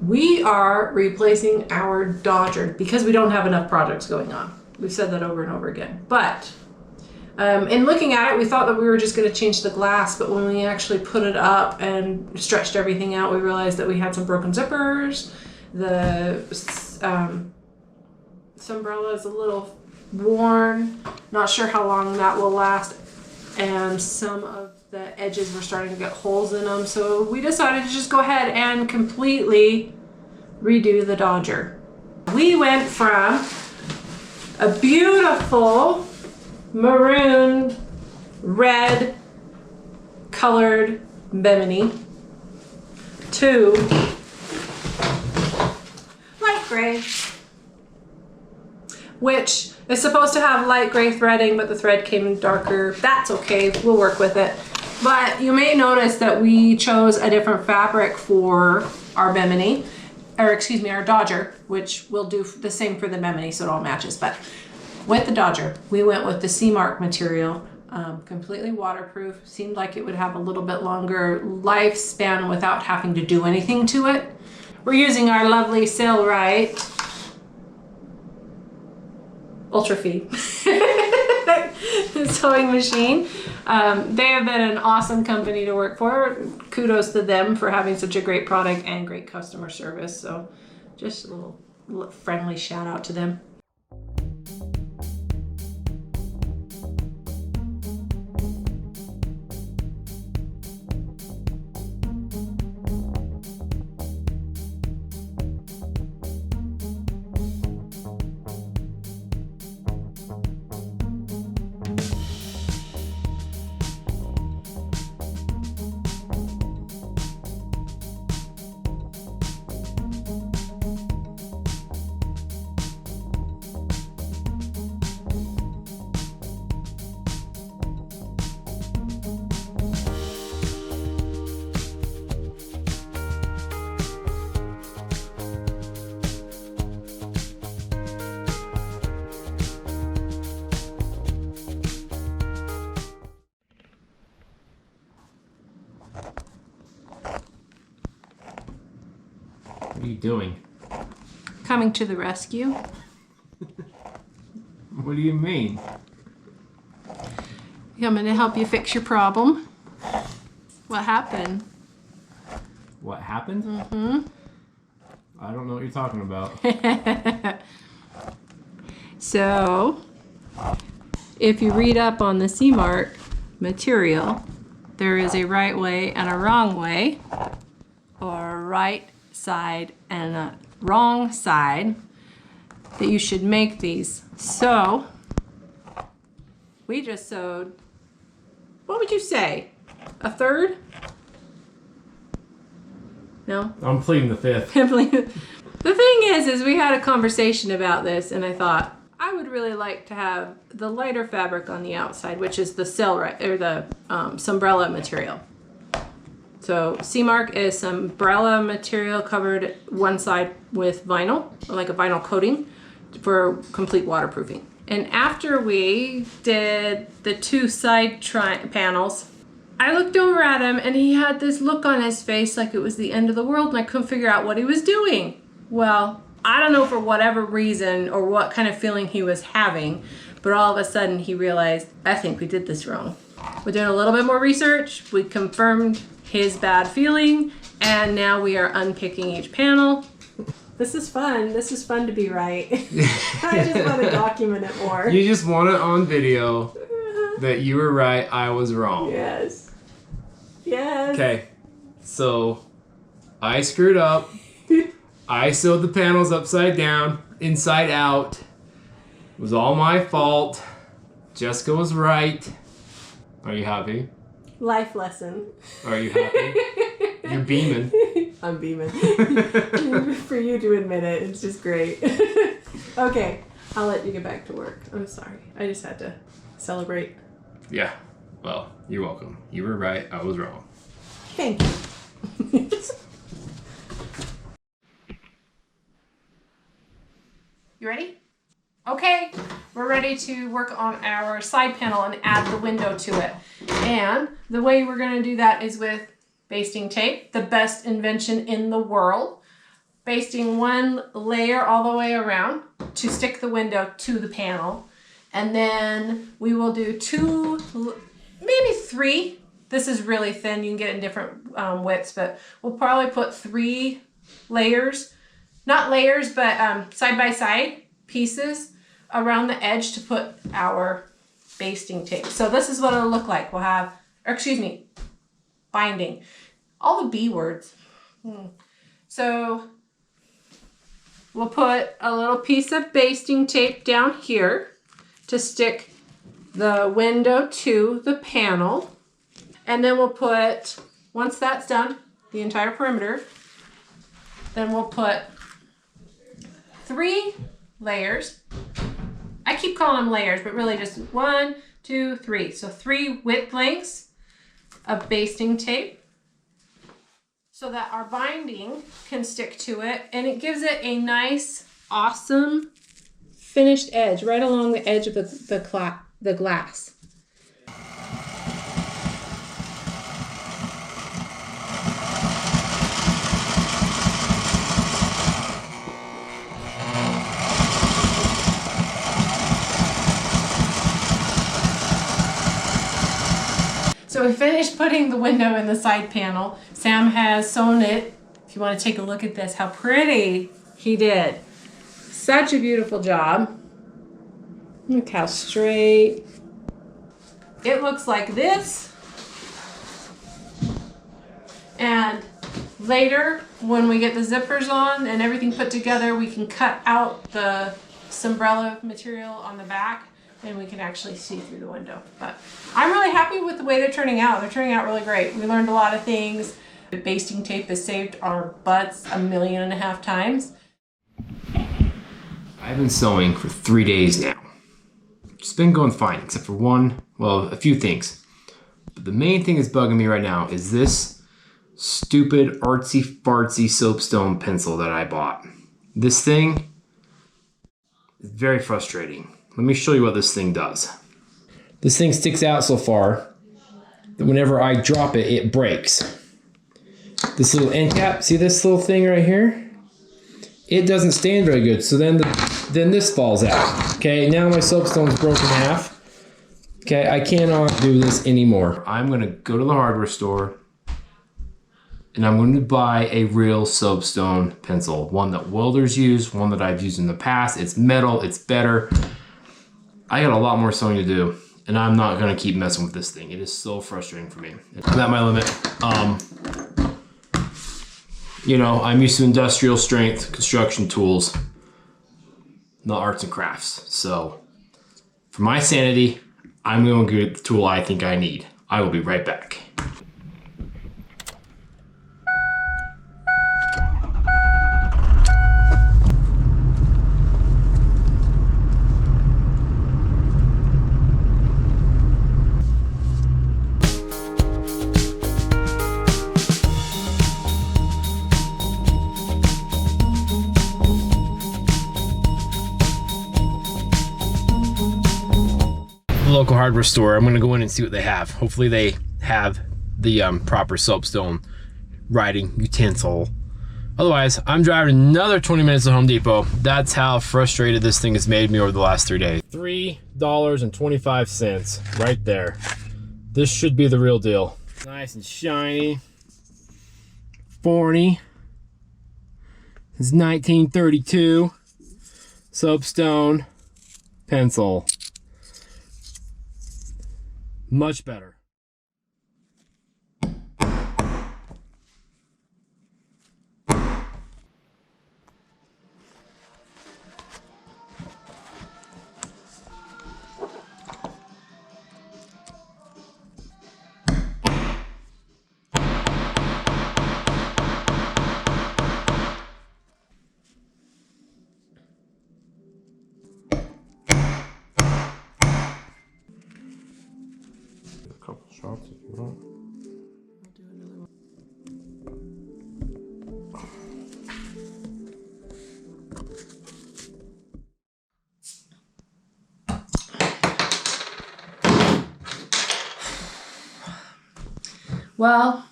We are replacing our Dodger because we don't have enough projects going on. We've said that over and over again. But in looking at it, we thought that we were just going to change the glass, but when we actually put it up and stretched everything out, we realized that we had some broken zippers. The umbrella is a little worn. Not sure how long that will last. And some of the edges were starting to get holes in them. So we decided to just go ahead and completely redo the Dodger. We went from a beautiful maroon red colored bimini to light gray, which is supposed to have light gray threading, but the thread came in darker. That's okay, we'll work with it. But you may notice that we chose a different fabric for our bimini, or excuse me, our Dodger, which we'll do the same for the bimini so it all matches. But with the Dodger, we went with the Seamark material, completely waterproof. Seemed like it would have a little bit longer lifespan without having to do anything to it. We're using our lovely Sailrite Ultra Feed sewing machine. They have been an awesome company to work for. Kudos to them for having such a great product and great customer service. So just a little friendly shout out to them. What are you doing? Coming to the rescue. What do you mean? Coming to help you fix your problem. What happened? What happened? Mm-hmm. I don't know what you're talking about. So, if you read up on the Seamark material, there is a right way and a wrong way, or a right side and a wrong side that you should make these. So, we just sewed, what would you say? A third? No? I'm pleading the fifth. The thing is we had a conversation about this, and I thought I would really like to have the lighter fabric on the outside, which is the Sailrite or the Sunbrella material. So Seamark is Sunbrella material covered one side with vinyl, or like a vinyl coating for complete waterproofing. And after we did the two side panels, I looked over at him and he had this look on his face like it was the end of the world, and I couldn't figure out what he was doing. Well, I don't know for whatever reason or what kind of feeling he was having, but all of a sudden he realized, I think we did this wrong. We're doing a little bit more research. We confirmed his bad feeling, and now we are unpicking each panel. This is fun. This is fun to be right. I just want to document it more. You just want it on video that you were right, I was wrong. Yes. Yes. Okay, so I screwed up. I sewed the panels upside down, inside out. It was all my fault. Jessica was right. Are you happy? Life lesson. Are you happy? You're beaming. I'm beaming. For you to admit it, it's just great. Okay, I'll let you get back to work. I'm sorry. I just had to celebrate. Yeah, well, you're welcome. You were right, I was wrong. Thank you. You ready? Okay, we're ready to work on our side panel and add the window to it. And the way we're gonna do that is with basting tape, the best invention in the world. basting one layer all the way around to stick the window to the panel. And then we will do 2, maybe 3. This is really thin. You can get it in different widths, but we'll probably put 3 layers, not layers, but side by side pieces around the edge to put our basting tape. So this is what it'll look like. We'll have, or excuse me, binding. All the B words. So we'll put a little piece of basting tape down here to stick the window to the panel. And then we'll put, once that's done, the entire perimeter, then we'll put 3 layers. I keep calling them layers, but really just 1, 2, 3. So 3 width lengths of basting tape so that our binding can stick to it, and it gives it a nice, awesome finished edge right along the edge of the glass. So we finished putting the window in the side panel. Sam has sewn it. If you want to take a look at this, how pretty he did. Such a beautiful job. Look how straight. It looks like this. And later, when we get the zippers on and everything put together, we can cut out the umbrella material on the back and we can actually see through the window. But I'm really happy with the way they're turning out. They're turning out really great. We learned a lot of things. The basting tape has saved our butts 1.5 million times. I've been sewing for 3 days now. It's been going fine, except for a few things. But the main thing that's bugging me right now is this stupid artsy fartsy soapstone pencil that I bought. This thing is very frustrating. Let me show you what this thing does. This thing sticks out so far that whenever I drop it, it breaks. This little end cap, see this little thing right here? It doesn't stand very good, so then this falls out. Okay, now my soapstone's broken in half. Okay, I cannot do this anymore. I'm gonna go to the hardware store and I'm going to buy a real soapstone pencil. One that welders use, one that I've used in the past. It's metal, it's better. I got a lot more sewing to do, and I'm not gonna keep messing with this thing. It is so frustrating for me. I'm at my limit. You know, I'm used to industrial strength construction tools, not arts and crafts. So for my sanity, I'm going to get the tool I think I need. I will be right back. Local hardware store. I'm gonna go in and see what they have. Hopefully they have the proper soapstone writing utensil. Otherwise, I'm driving another 20 minutes to Home Depot. That's how frustrated this thing has made me over the last 3 days. $3.25 right there. This should be the real deal. Nice and shiny. 40. It's 1932. Soapstone pencil. Much better. Couple shots if you want. I'll do another one. Well,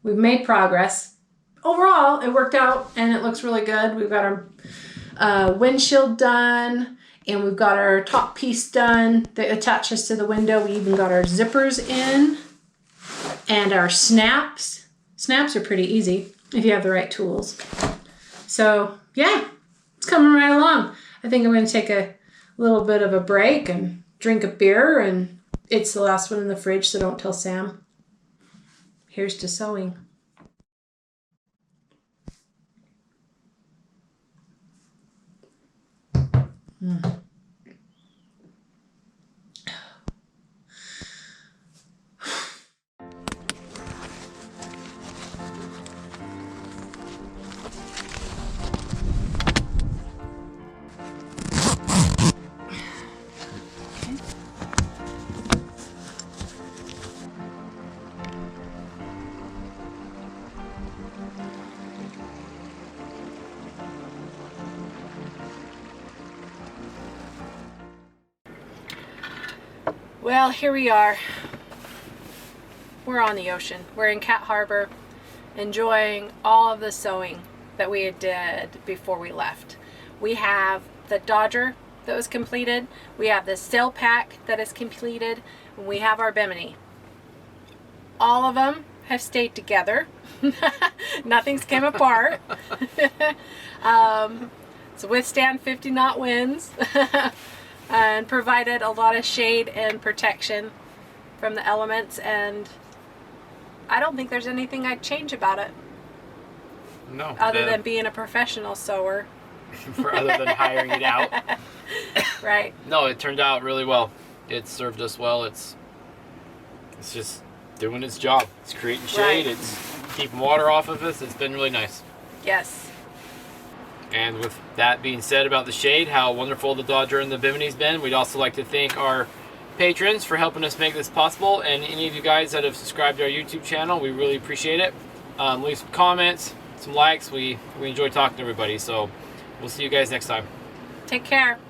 we've made progress. overall, it worked out and it looks really good. We've got our windshield done, and we've got our top piece done that attaches to the window. We even got our zippers in and our snaps. Snaps are pretty easy if you have the right tools. So yeah, it's coming right along. I think I'm going to take a little bit of a break and drink a beer, and it's the last one in the fridge, so don't tell Sam. Here's to sewing. Well, here we are. We're on the ocean. We're in Cat Harbor, enjoying all of the sewing that we did before we left. We have the Dodger that was completed. We have the sail pack that is completed. And we have our bimini. All of them have stayed together. Nothing's came apart. So withstand 50 knot winds. And provided a lot of shade and protection from the elements, and I don't think there's anything I'd change about it. No. Other than being a professional sewer. Rather than hiring it out. Right. No, it turned out really well. It served us well. It's just doing its job. It's creating shade. Right. It's keeping water off of us. It's been really nice. Yes. And with that being said about the shade, how wonderful the Dodger and the Bimini's been, we'd also like to thank our patrons for helping us make this possible, and any of you guys that have subscribed to our YouTube channel, we really appreciate it. Leave some comments, some likes. We enjoy talking to everybody, so we'll see you guys next time. Take care.